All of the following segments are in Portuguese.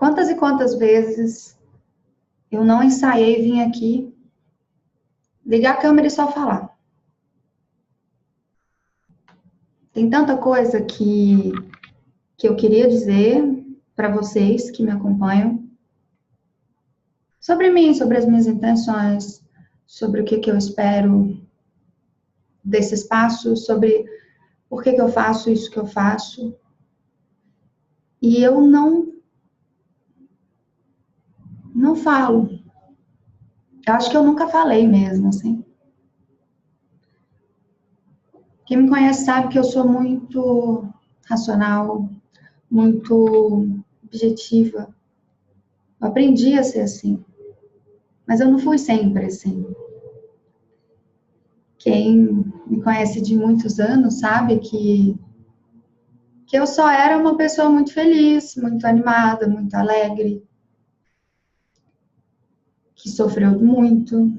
Quantas e quantas vezes eu não ensaiei vir aqui, ligar a câmera e só falar. Tem tanta coisa que eu queria dizer para vocês que me acompanham sobre mim, sobre as minhas intenções, sobre o que eu espero desse espaço, sobre por que eu faço isso que eu faço. E eu não falo. Eu acho que eu nunca falei mesmo, assim. Quem me conhece sabe que eu sou muito racional, muito objetiva. Eu aprendi a ser assim, mas eu não fui sempre assim. Quem me conhece de muitos anos sabe que eu só era uma pessoa muito feliz, muito animada, muito alegre, que sofreu muito,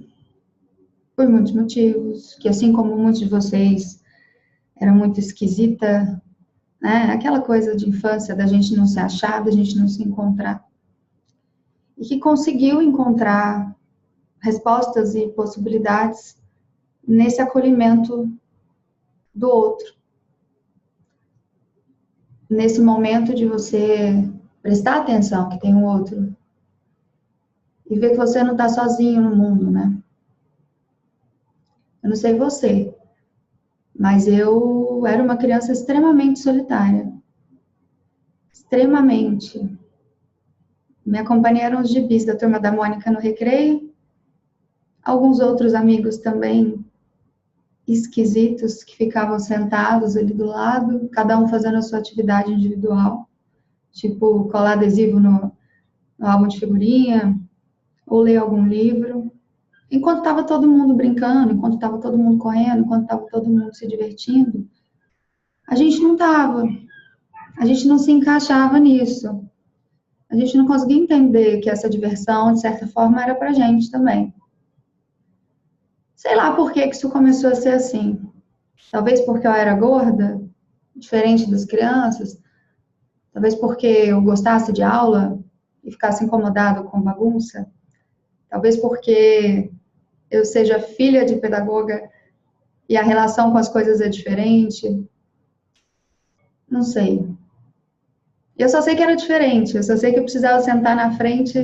por muitos motivos, que assim como muitos de vocês, era muito esquisita, né? Aquela coisa de infância da gente não se achar, da gente não se encontrar. E que conseguiu encontrar respostas e possibilidades nesse acolhimento do outro. Nesse momento de você prestar atenção que tem um outro e ver que você não está sozinho no mundo, né? Eu não sei você, mas eu era uma criança extremamente solitária. Extremamente. Minha companhia eram os gibis da Turma da Mônica no recreio. Alguns outros amigos também esquisitos que ficavam sentados ali do lado, cada um fazendo a sua atividade individual, tipo colar adesivo no álbum de figurinha, ou ler algum livro. Enquanto estava todo mundo brincando, enquanto estava todo mundo correndo, enquanto estava todo mundo se divertindo, a gente não estava. A gente não se encaixava nisso. A gente não conseguia entender que essa diversão, de certa forma, era pra gente também. Sei lá por que isso começou a ser assim. Talvez porque eu era gorda, diferente das crianças. Talvez porque eu gostasse de aula e ficasse incomodada com bagunça. Talvez porque eu seja filha de pedagoga e a relação com as coisas é diferente. Não sei. Eu só sei que era diferente. Eu só sei que eu precisava sentar na frente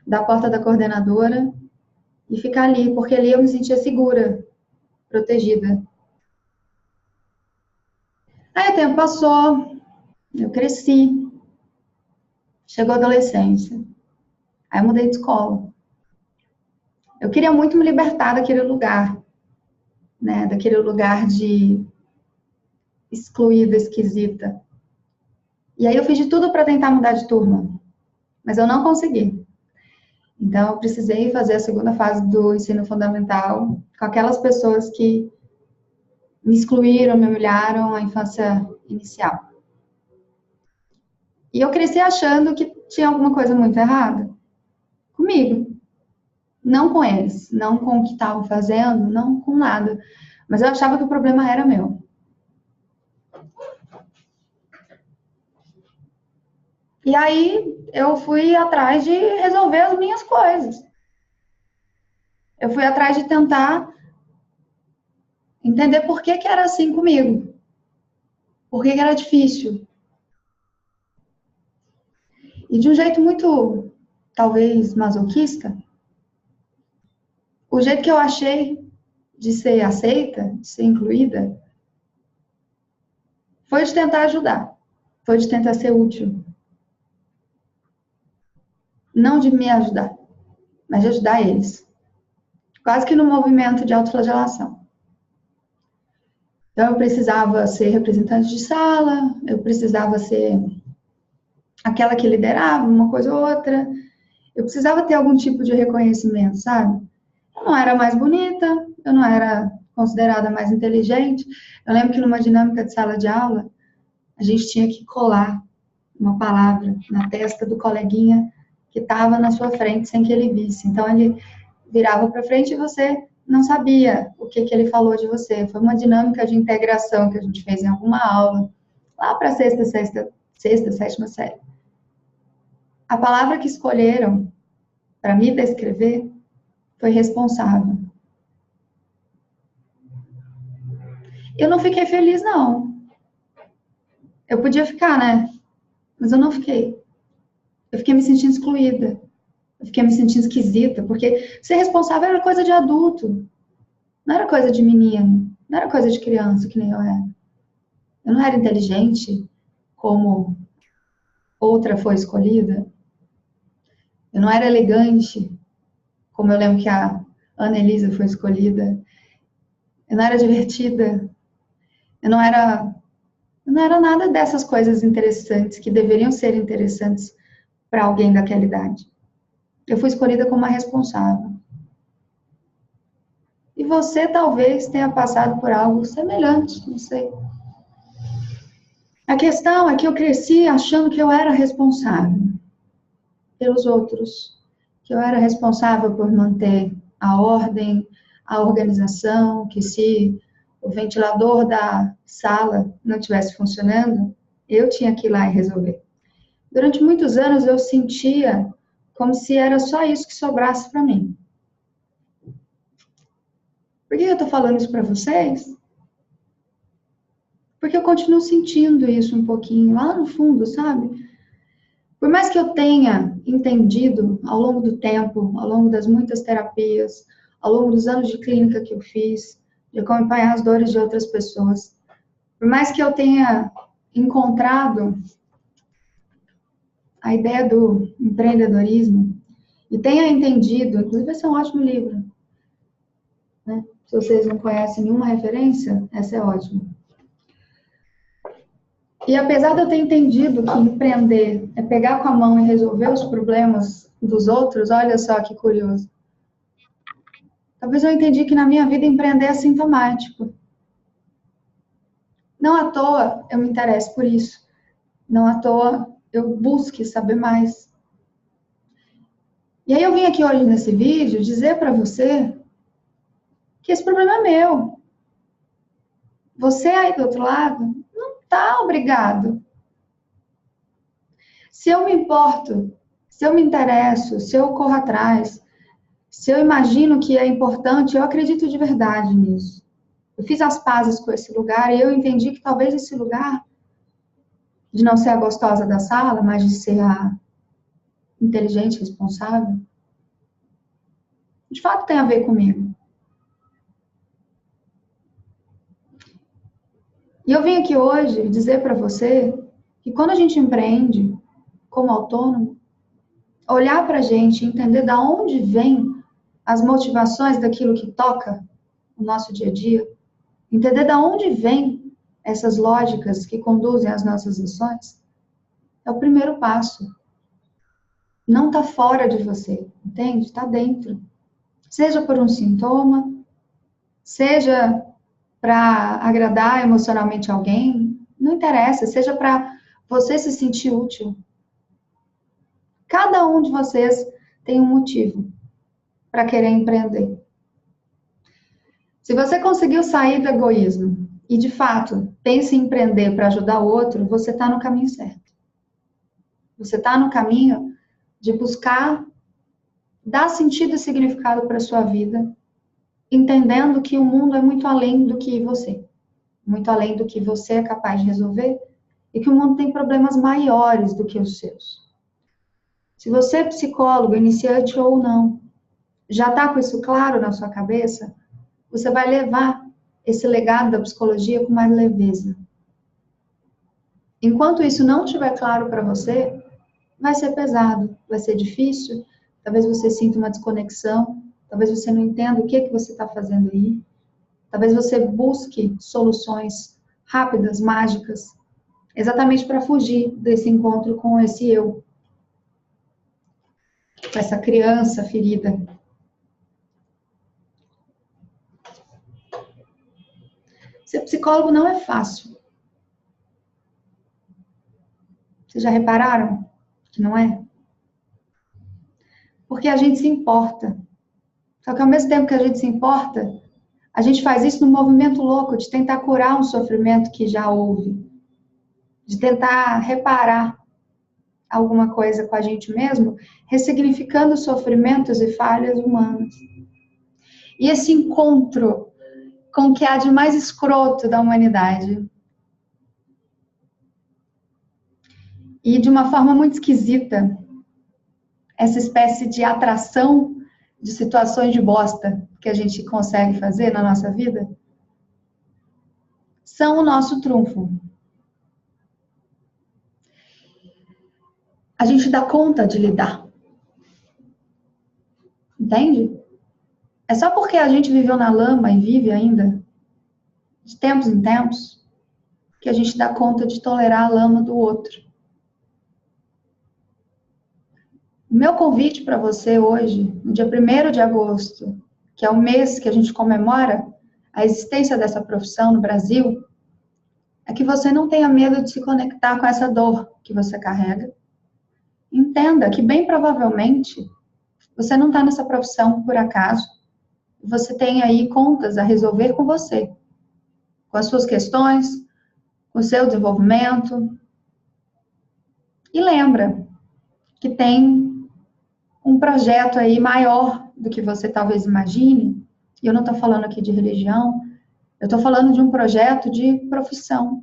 da porta da coordenadora e ficar ali, porque ali eu me sentia segura, protegida. Aí o tempo passou, eu cresci, chegou a adolescência, aí eu mudei de escola. Eu queria muito me libertar daquele lugar, né, daquele lugar de excluída, esquisita. E aí eu fiz de tudo para tentar mudar de turma, mas eu não consegui. Então eu precisei fazer a segunda fase do ensino fundamental com aquelas pessoas que me excluíram, me humilharam a infância inicial. E eu cresci achando que tinha alguma coisa muito errada comigo. Não com eles, não com o que estavam fazendo, não com nada. Mas eu achava que o problema era meu. E aí eu fui atrás de resolver as minhas coisas. Eu fui atrás de tentar entender por que era assim comigo. Por que era difícil. E de um jeito muito, talvez, masoquista, o jeito que eu achei de ser aceita, de ser incluída, foi de tentar ajudar. Foi de tentar ser útil. Não de me ajudar, mas de ajudar eles. Quase que no movimento de autoflagelação. Então, eu precisava ser representante de sala, eu precisava ser aquela que liderava uma coisa ou outra, eu precisava ter algum tipo de reconhecimento, sabe? Eu não era mais bonita, eu não era considerada mais inteligente. Eu lembro que numa dinâmica de sala de aula, a gente tinha que colar uma palavra na testa do coleguinha que estava na sua frente sem que ele visse. Então, ele virava para frente e você não sabia o que ele falou de você. Foi uma dinâmica de integração que a gente fez em alguma aula, lá para sexta, sétima série. A palavra que escolheram para me descrever foi responsável. Eu não fiquei feliz, não. Eu podia ficar, né? Mas eu não fiquei. Eu fiquei me sentindo excluída. Eu fiquei me sentindo esquisita, porque ser responsável era coisa de adulto. Não era coisa de menino. Não era coisa de criança, que nem eu era. Eu não era inteligente como outra foi escolhida. Eu não era elegante, como eu lembro que a Ana Elisa foi escolhida. Eu não era divertida. Eu não era nada dessas coisas interessantes que deveriam ser interessantes para alguém daquela idade. Eu fui escolhida como a responsável. E você talvez tenha passado por algo semelhante, não sei. A questão é que eu cresci achando que eu era responsável pelos outros, que eu era responsável por manter a ordem, a organização, que se o ventilador da sala não estivesse funcionando, eu tinha que ir lá e resolver. Durante muitos anos eu sentia como se era só isso que sobrasse para mim. Por que eu estou falando isso para vocês? Porque eu continuo sentindo isso um pouquinho, lá no fundo, sabe? Por mais que eu tenha entendido ao longo do tempo, ao longo das muitas terapias, ao longo dos anos de clínica que eu fiz, de acompanhar as dores de outras pessoas, por mais que eu tenha encontrado a ideia do empreendedorismo e tenha entendido, inclusive esse é um ótimo livro, né? Se vocês não conhecem nenhuma referência, essa é ótima. E apesar de eu ter entendido que empreender é pegar com a mão e resolver os problemas dos outros, olha só que curioso. Talvez eu entendi que na minha vida empreender é sintomático. Não à toa eu me interesso por isso. Não à toa eu busque saber mais. E aí eu vim aqui hoje nesse vídeo dizer para você que esse problema é meu. Você aí do outro lado não está obrigado. Se eu me importo, se eu me interesso, se eu corro atrás, se eu imagino que é importante, eu acredito de verdade nisso. Eu fiz as pazes com esse lugar e eu entendi que talvez esse lugar, de não ser a gostosa da sala, mas de ser a inteligente, responsável, de fato tem a ver comigo. E eu vim aqui hoje dizer para você que quando a gente empreende como autônomo, olhar para a gente e entender de onde vem as motivações daquilo que toca o nosso dia a dia, entender de onde vem essas lógicas que conduzem as nossas ações, é o primeiro passo. Não está fora de você, entende? Está dentro. Seja por um sintoma, seja para agradar emocionalmente alguém, não interessa, seja para você se sentir útil. Cada um de vocês tem um motivo para querer empreender. Se você conseguiu sair do egoísmo e, de fato, pensa em empreender para ajudar o outro, você está no caminho certo. Você está no caminho de buscar dar sentido e significado para a sua vida, entendendo que o mundo é muito além do que você. Muito além do que você é capaz de resolver e que o mundo tem problemas maiores do que os seus. Se você é psicólogo, iniciante ou não, já está com isso claro na sua cabeça, você vai levar esse legado da psicologia com mais leveza. Enquanto isso não estiver claro para você, vai ser pesado, vai ser difícil, talvez você sinta uma desconexão, talvez você não entenda o que você está fazendo aí, talvez você busque soluções rápidas, mágicas, exatamente para fugir desse encontro com esse eu, com essa criança ferida. Ser psicólogo não é fácil. Vocês já repararam que não é? Porque a gente se importa. Só que ao mesmo tempo que a gente se importa, a gente faz isso num movimento louco de tentar curar um sofrimento que já houve. De tentar reparar. alguma coisa com a gente mesmo, ressignificando sofrimentos e falhas humanas. E esse encontro com o que há de mais escroto da humanidade. E de uma forma muito esquisita, essa espécie de atração de situações de bosta que a gente consegue fazer na nossa vida, são o nosso trunfo. A gente dá conta de lidar. Entende? É só porque a gente viveu na lama e vive ainda, de tempos em tempos, que a gente dá conta de tolerar a lama do outro. O meu convite para você hoje, no dia 1º de agosto, que é o mês que a gente comemora a existência dessa profissão no Brasil, é que você não tenha medo de se conectar com essa dor que você carrega. Entenda que, bem provavelmente, você não está nessa profissão por acaso. Você tem aí contas a resolver com você, com as suas questões, com o seu desenvolvimento. E lembra que tem um projeto aí maior do que você talvez imagine, e eu não estou falando aqui de religião, eu estou falando de um projeto de profissão.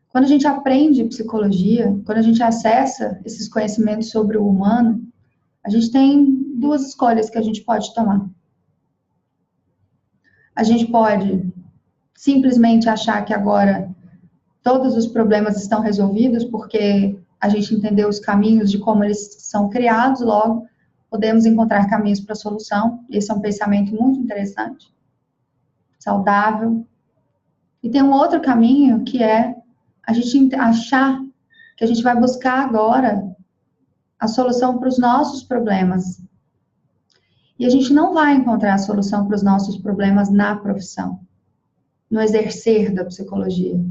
Quando a gente aprende psicologia, quando a gente acessa esses conhecimentos sobre o humano, a gente tem 2 escolhas que a gente pode tomar. A gente pode simplesmente achar que agora todos os problemas estão resolvidos porque a gente entendeu os caminhos de como eles são criados, logo podemos encontrar caminhos para a solução. Esse é um pensamento muito interessante, saudável. E tem um outro caminho que é a gente achar que a gente vai buscar agora a solução para os nossos problemas. E a gente não vai encontrar a solução para os nossos problemas na profissão, no exercer da psicologia.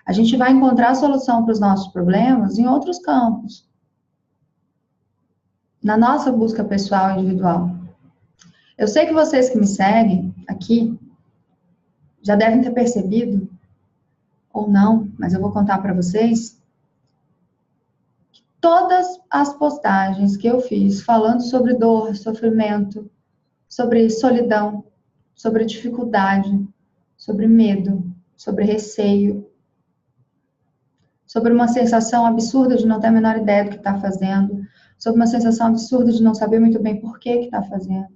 A gente vai encontrar a solução para os nossos problemas em outros campos. Na nossa busca pessoal e individual. Eu sei que vocês que me seguem aqui já devem ter percebido, ou não, mas eu vou contar para vocês, que todas as postagens que eu fiz falando sobre dor, sofrimento, sobre solidão, sobre dificuldade, sobre medo, sobre receio, sobre uma sensação absurda de não ter a menor ideia do que está fazendo, sobre uma sensação absurda de não saber muito bem por que está fazendo.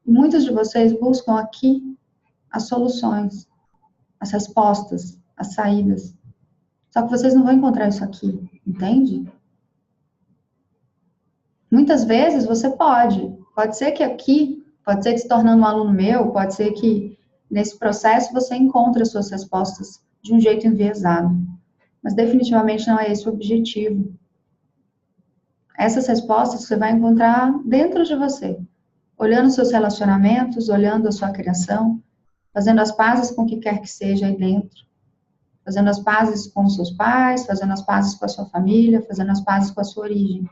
E muitos de vocês buscam aqui as soluções, as respostas, as saídas. Só que vocês não vão encontrar isso aqui, entende? Muitas vezes você pode. Pode ser que aqui, pode ser que se tornando um aluno meu, pode ser que nesse processo você encontre as suas respostas de um jeito enviesado. Mas definitivamente não é esse o objetivo. Essas respostas você vai encontrar dentro de você, olhando seus relacionamentos, olhando a sua criação, fazendo as pazes com o que quer que seja aí dentro, fazendo as pazes com os seus pais, fazendo as pazes com a sua família, fazendo as pazes com a sua origem.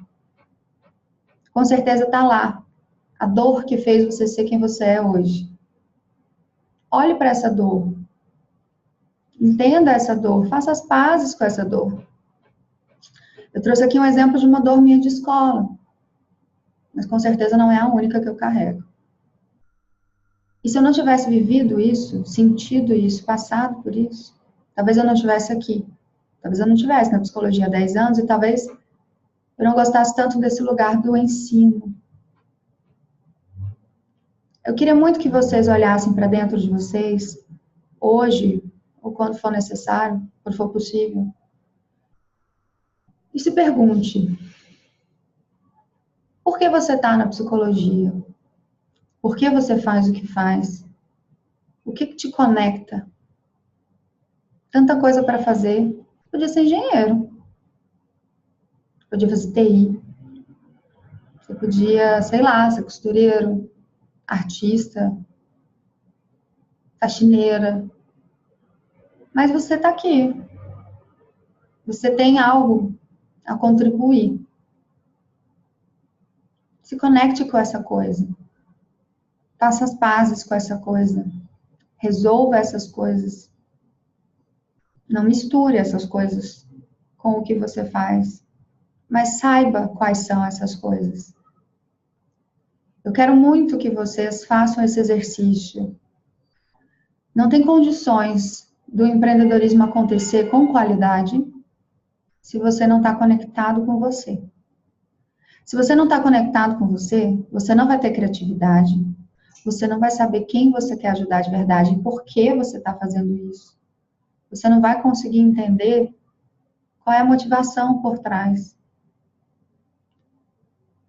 Com certeza está lá, a dor que fez você ser quem você é hoje. Olhe para essa dor, entenda essa dor, faça as pazes com essa dor. Eu trouxe aqui um exemplo de uma dor minha de escola, mas com certeza não é a única que eu carrego. E se eu não tivesse vivido isso, sentido isso, passado por isso, talvez eu não estivesse aqui. Talvez eu não estivesse na psicologia há 10 anos e talvez eu não gostasse tanto desse lugar do ensino. Eu queria muito que vocês olhassem para dentro de vocês, hoje, ou quando for necessário, quando for possível, e se pergunte, por que você está na psicologia? Por que você faz o que faz? O que te conecta? Tanta coisa para fazer. Podia ser engenheiro. Podia fazer TI. Você podia, sei lá, ser costureiro, artista, faxineira. Mas você está aqui. Você tem algo a contribuir. Se conecte com essa coisa. Faça as pazes com essa coisa. Resolva essas coisas. Não misture essas coisas com o que você faz, mas saiba quais são essas coisas. Eu quero muito que vocês façam esse exercício. Não tem condições do empreendedorismo acontecer com qualidade se você não está conectado com você. Se você não está conectado com você, você não vai ter criatividade, você não vai saber quem você quer ajudar de verdade e por que você está fazendo isso. Você não vai conseguir entender qual é a motivação por trás.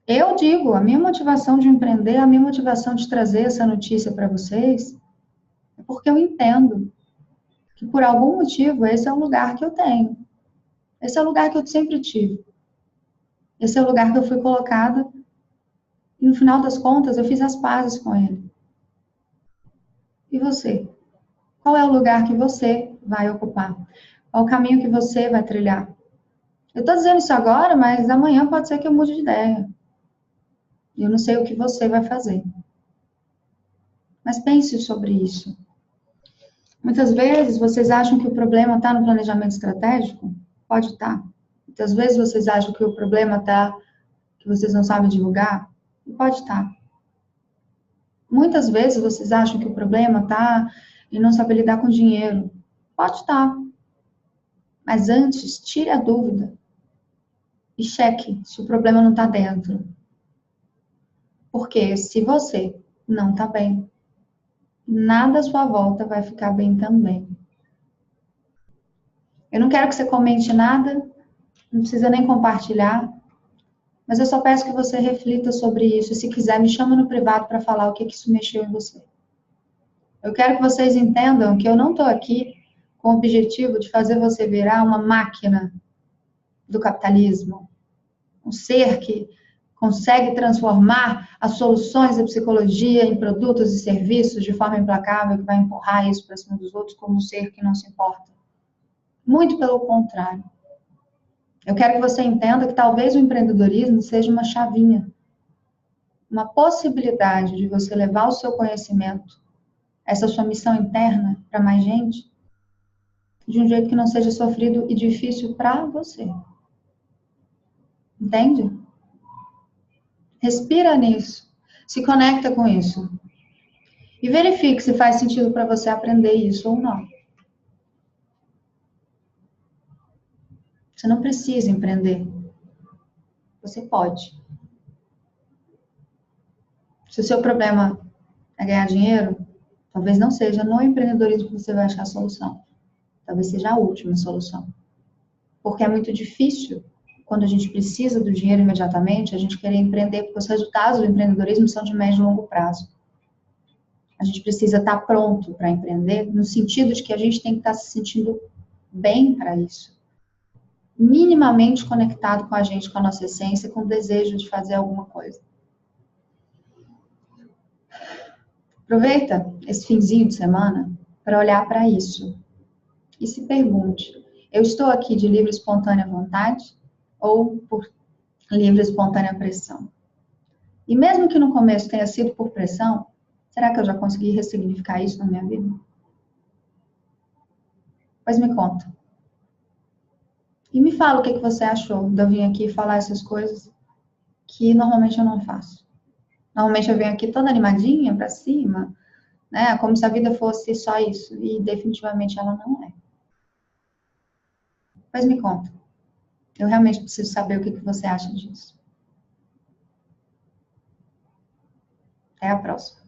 Eu digo, a minha motivação de empreender, a minha motivação de trazer essa notícia para vocês, é porque eu entendo que por algum motivo esse é o lugar que eu tenho. Esse é o lugar que eu sempre tive. Esse é o lugar que eu fui colocada e no final das contas eu fiz as pazes com ele. E você? Qual é o lugar que você vai ocupar? Qual é o caminho que você vai trilhar? Eu estou dizendo isso agora, mas amanhã pode ser que eu mude de ideia. Eu não sei o que você vai fazer. Mas pense sobre isso. Muitas vezes vocês acham que o problema está no planejamento estratégico? Pode estar. Muitas vezes vocês acham que o problema está que vocês não sabem divulgar? Pode estar. Muitas vezes vocês acham que o problema está em não saber lidar com dinheiro? Pode estar. Mas antes, tire a dúvida e cheque se o problema não está dentro. Porque se você não está bem, nada à sua volta vai ficar bem também. Eu não quero que você comente nada, não precisa nem compartilhar, mas eu só peço que você reflita sobre isso. Se quiser, me chama no privado para falar o que isso mexeu em você. Eu quero que vocês entendam que eu não estou aqui com o objetivo de fazer você virar uma máquina do capitalismo, um ser que consegue transformar as soluções da psicologia em produtos e serviços de forma implacável, que vai empurrar isso para cima dos outros como um ser que não se importa. Muito pelo contrário. Eu quero que você entenda que talvez o empreendedorismo seja uma chavinha, uma possibilidade de você levar o seu conhecimento, essa sua missão interna para mais gente, de um jeito que não seja sofrido e difícil para você. Entende? Respira nisso, se conecta com isso e verifique se faz sentido para você aprender isso ou não. Você não precisa empreender. Você pode. Se o seu problema é ganhar dinheiro, talvez não seja no empreendedorismo que você vai achar a solução. Talvez seja a última solução. Porque é muito difícil, quando a gente precisa do dinheiro imediatamente, a gente querer empreender, porque os resultados do empreendedorismo são de médio e longo prazo. A gente precisa estar pronto para empreender, no sentido de que a gente tem que estar se sentindo bem para isso. Minimamente conectado com a gente, com a nossa essência, com o desejo de fazer alguma coisa. Aproveita esse finzinho de semana para olhar para isso. E se pergunte, eu estou aqui de livre e espontânea vontade ou por livre e espontânea pressão? E mesmo que no começo tenha sido por pressão, será que eu já consegui ressignificar isso na minha vida? Pois me conta. E me fala o que você achou de eu vir aqui falar essas coisas que normalmente eu não faço. Normalmente eu venho aqui toda animadinha pra cima, né? Como se a vida fosse só isso. E definitivamente ela não é. Mas me conta. Eu realmente preciso saber o que você acha disso. Até a próxima.